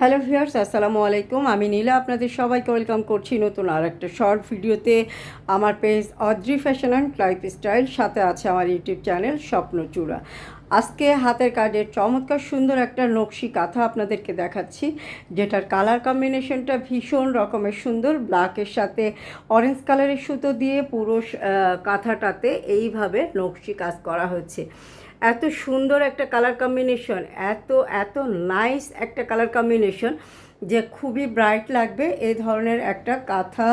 Hello viewers, আসসালামু আলাইকুম। আমি নীলা আপনাদের সবাইকে ওয়েলকাম করছি নতুন আর একটা শর্ট ভিডিওতে। আমার page Adri fashion and lifestyle, সাথে আছে আমার ইউটিউব চ্যানেল স্বপ্নচূড়া। আজকে হাতের কাজের চমৎকার সুন্দর একটা নকশি কাঁথা আপনাদেরকে দেখাচ্ছি, যেটার কালার কম্বিনেশনটা ভীষণ রকমের সুন্দর। ব্ল্যাকের সাথে অরেঞ্জ কালারের সুতো দিয়ে পুরো কাঁথাটাতে এইভাবে নকশি কাজ করা হচ্ছে। এত সুন্দর একটা কালার কম্বিনেশন, এত এত নাইস একটা কালার কম্বিনেশন যে খুবই ব্রাইট লাগবে। এই ধরনের একটা কাঁথা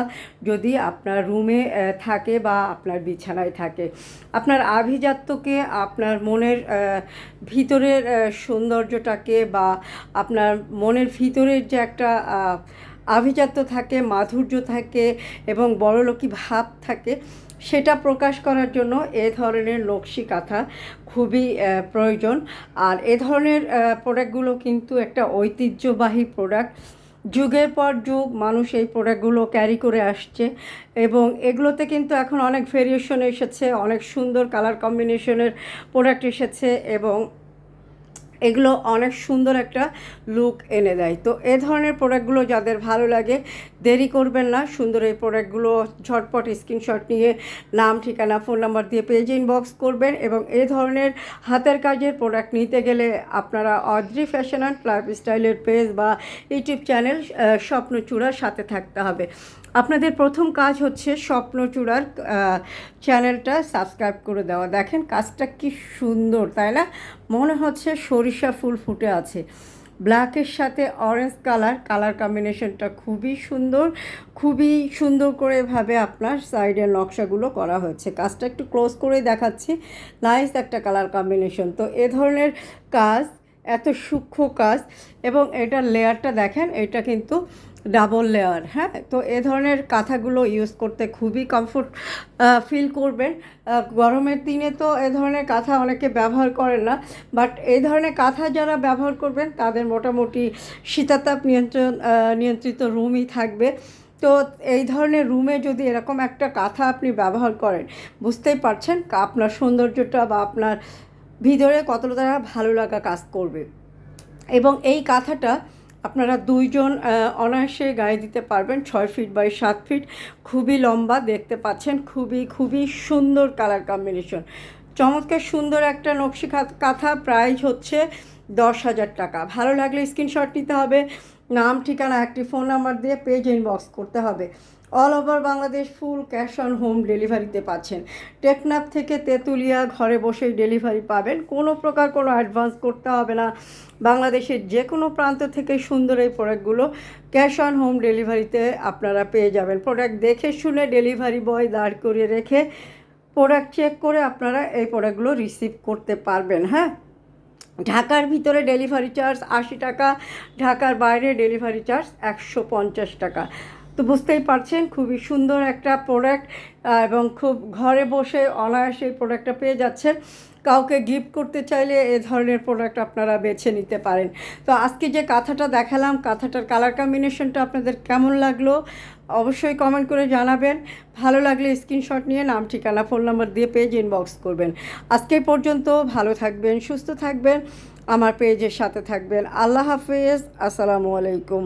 যদি আপনার রুমে থাকে বা আপনার বিছানায় থাকে, আপনার আভিজাত্যকে, আপনার মনের ভিতরের সৌন্দর্যটাকে বা আপনার মনের ভিতরের যে একটা আভিজাত্য থাকে, মাধুর্য থাকে এবং বড়লোকি ভাব থাকে, সেটা প্রকাশ করার জন্য এ ধরনের নকশি কাঁথা খুবই প্রয়োজন। আর এ ধরনের প্রোডাক্টগুলো কিন্তু একটা ঐতিহ্যবাহী প্রোডাক্ট। যুগের পর যুগ মানুষ এই প্রোডাক্টগুলো ক্যারি করে আসছে এবং এগুলোতে কিন্তু এখন অনেক ভেরিয়েশন এসেছে, অনেক সুন্দর কালার কম্বিনেশনের প্রোডাক্ট এসেছে এবং এগুলো অনেক সুন্দর একটা লুক এনে দেয়। তো এ ধরনের প্রোডাক্টগুলো যাদের ভালো লাগে, দেরি করবেন না, সুন্দর এই প্রোডাক্টগুলো ঝটপট স্ক্রিনশট নিয়ে নাম, ঠিকানা, ফোন নাম্বার দিয়ে পেজে ইনবক্স করবেন। এবং এই ধরনের হাতের কাজের প্রোডাক্ট নিতে গেলে আপনারা অদ্রি ফ্যাশন অ্যান্ড লাইফস্টাইলের পেজ বা ইউটিউব চ্যানেল স্বপ্নচূড়ার সাথে থাকতে হবে। আপনাদের প্রথম কাজ হচ্ছে স্বপ্নচূড়ার চ্যানেলটা সাবস্ক্রাইব করে দেওয়া। দেখেন কাজটা কি সুন্দর, তাই না? মনে হচ্ছে সরিষা ফুল ফুটে আছে। ব্ল্যাকের সাথে অরেঞ্জ কালার কম্বিনেশনটা খুবই সুন্দর, খুবই সুন্দর করে ভাবে আপনার সাইডের নকশাগুলো করা হয়েছে। কাজটা একটু ক্লোজ করে দেখাচ্ছি। নাইস একটা কালার কম্বিনেশন। তো এ ধরনের কাজ, এত সূক্ষ্ম কাজ, এবং এটার লেয়ারটা দেখেন, এটা কিন্তু ডাবল লেয়ার। হ্যাঁ, তো এ ধরনের কাঁথাগুলো ইউজ করতে খুবই কমফোর্ট ফিল করবেন। গরমের দিনে তো এ ধরনের কাঁথা অনেকে ব্যবহার করেন না, বাট এই ধরনের কাঁথা যারা ব্যবহার করবেন তাদের মোটামুটি শীতাতাপ নিয়ন্ত্রিত রুমই থাকবে। তো এই ধরনের রুমে যদি এরকম একটা কাঁথা আপনি ব্যবহার করেন, বুঝতেই পারছেন আপনার সৌন্দর্যটা বা আপনার ভিতরে কতটা ভালো লাগা কাজ করবে। এবং এই কাঁথাটা আপনারা দুইজন অনায়াসে গায়ে দিতে পারবেন। 6 ফিট বাই 7 ফিট, খুবই লম্বা, দেখতে পাচ্ছেন, খুবই খুবই সুন্দর কালার কম্বিনেশন। চমৎকার সুন্দর একটা নকশি কাঁথা। প্রাইস হচ্ছে 10,000 টাকা। ভালো লাগলে স্ক্রিনশট নিতে হবে, নাম, ঠিকানা, একটি ফোন নাম্বার দিয়ে পেজ ইনবক্স করতে হবে। All over Bangladesh full cash on home ডেলিভারিতে পাচ্ছেন। টেকনাফ থেকে তেঁতুলিয়া ঘরে বসেই ডেলিভারি পাবেন, কোনো প্রকার কোনো অ্যাডভান্স করতে হবে না। বাংলাদেশের যে কোনো প্রান্ত থেকে সুন্দর এই প্রোডাক্টগুলো ক্যাশ অন হোম ডেলিভারিতে আপনারা পেয়ে যাবেন। প্রোডাক্ট দেখে শুনে ডেলিভারি বয় দাঁড় করিয়ে রেখে প্রোডাক্ট চেক করে আপনারা এই প্রোডাক্টগুলো রিসিভ করতে পারবেন। হ্যাঁ, ঢাকার ভিতরে ডেলিভারি চার্জ 80 টাকা, ঢাকার বাইরে ডেলিভারি চার্জ 150 টাকা। তো বুঝতেই পারছেন খুবই সুন্দর একটা প্রোডাক্ট এবং খুব ঘরে বসে অনায়াসে এই প্রোডাক্টটা পেয়ে যাচ্ছেন। কাউকে গিফট করতে চাইলে এ ধরনের প্রোডাক্ট আপনারা বেছে নিতে পারেন। তো আজকে যে কাঁথাটা দেখালাম, কাঁথাটার কালার কম্বিনেশনটা আপনাদের কেমন লাগলো অবশ্যই কমেন্ট করে জানাবেন। ভালো লাগলে স্ক্রিনশট নিয়ে নাম, ঠিকানা, ফোন নাম্বার দিয়ে পেজ ইনবক্স করবেন। আজকে পর্যন্ত ভালো থাকবেন, সুস্থ থাকবেন, আমার পেজের সাথে থাকবেন। আল্লাহ হাফেজ, আসসালামু আলাইকুম।